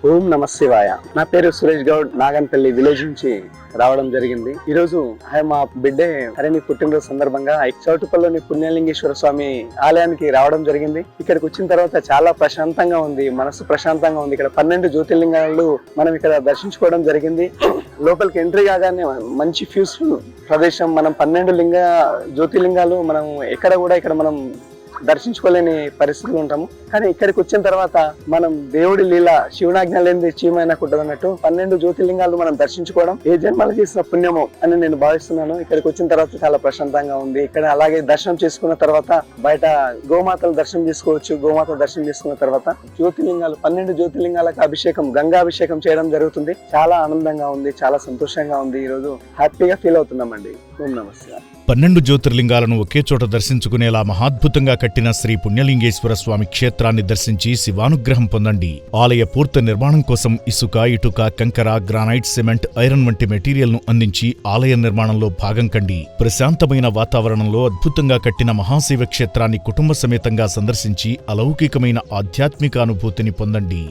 ఓం నమ శివాయ. నా పేరు సురేష్ గౌడ్. నాగన్పల్లి విలేజ్ నుంచి రావడం జరిగింది. ఈ రోజు మా బిడ్డే హరిని పుట్టినరోజు సందర్భంగా చౌటుపల్లిలోని పుణ్యలింగేశ్వర స్వామి ఆలయానికి రావడం జరిగింది. ఇక్కడికి వచ్చిన తర్వాత చాలా ప్రశాంతంగా ఉంది, మనసు ప్రశాంతంగా ఉంది. ఇక్కడ 12 జ్యోతిర్లింగాలు మనం ఇక్కడ దర్శించుకోవడం జరిగింది. లోపలికి ఎంట్రీ కాగానే మంచి పీస్ఫుల్ ప్రదేశం. మనం 12 జ్యోతిర్లింగాలు మనం ఇక్కడ మనం దర్శించుకోలేని పరిస్థితులు ఉంటాము. కానీ ఇక్కడికి వచ్చిన తర్వాత మనం దేవుడి లీల, శివునాజ్ఞ లేనిది చీమైనా కుట్టదన్నట్టు 12 జ్యోతిర్లింగాలు మనం దర్శించుకోవడం ఏ జన్మలు చేసిన పుణ్యమో అని నేను భావిస్తున్నాను. ఇక్కడికి వచ్చిన తర్వాత చాలా ప్రశాంతంగా ఉంది. ఇక్కడ అలాగే దర్శనం చేసుకున్న తర్వాత బయట గోమాతలు దర్శనం చేసుకోవచ్చు. గోమాత దర్శనం చేసుకున్న తర్వాత 12 జ్యోతిర్లింగాలకు అభిషేకం, గంగాభిషేకం చేయడం జరుగుతుంది. చాలా ఆనందంగా ఉంది, చాలా సంతోషంగా ఉంది. ఈ రోజు హ్యాపీగా ఫీల్ అవుతున్నామండి. ఓం నమస్తే. 12 జ్యోతిర్లింగాలను ఒకే చోట దర్శించుకునేలా మహాద్భుతంగా కట్టిన శ్రీ పుణ్యలింగేశ్వర స్వామి క్షేత్రాన్ని దర్శించి శివానుగ్రహం పొందండి. ఆలయ పూర్తి నిర్మాణం కోసం ఇసుక, ఇటుక, కంకర, గ్రానైట్, సిమెంట్, ఐరన్ వంటి మెటీరియల్ను అందించి ఆలయ నిర్మాణంలో భాగం కండి. ప్రశాంతమైన వాతావరణంలో అద్భుతంగా కట్టిన మహాశివ క్షేత్రాన్ని కుటుంబ సమేతంగా సందర్శించి అలౌకికమైన ఆధ్యాత్మిక అనుభూతిని పొందండి.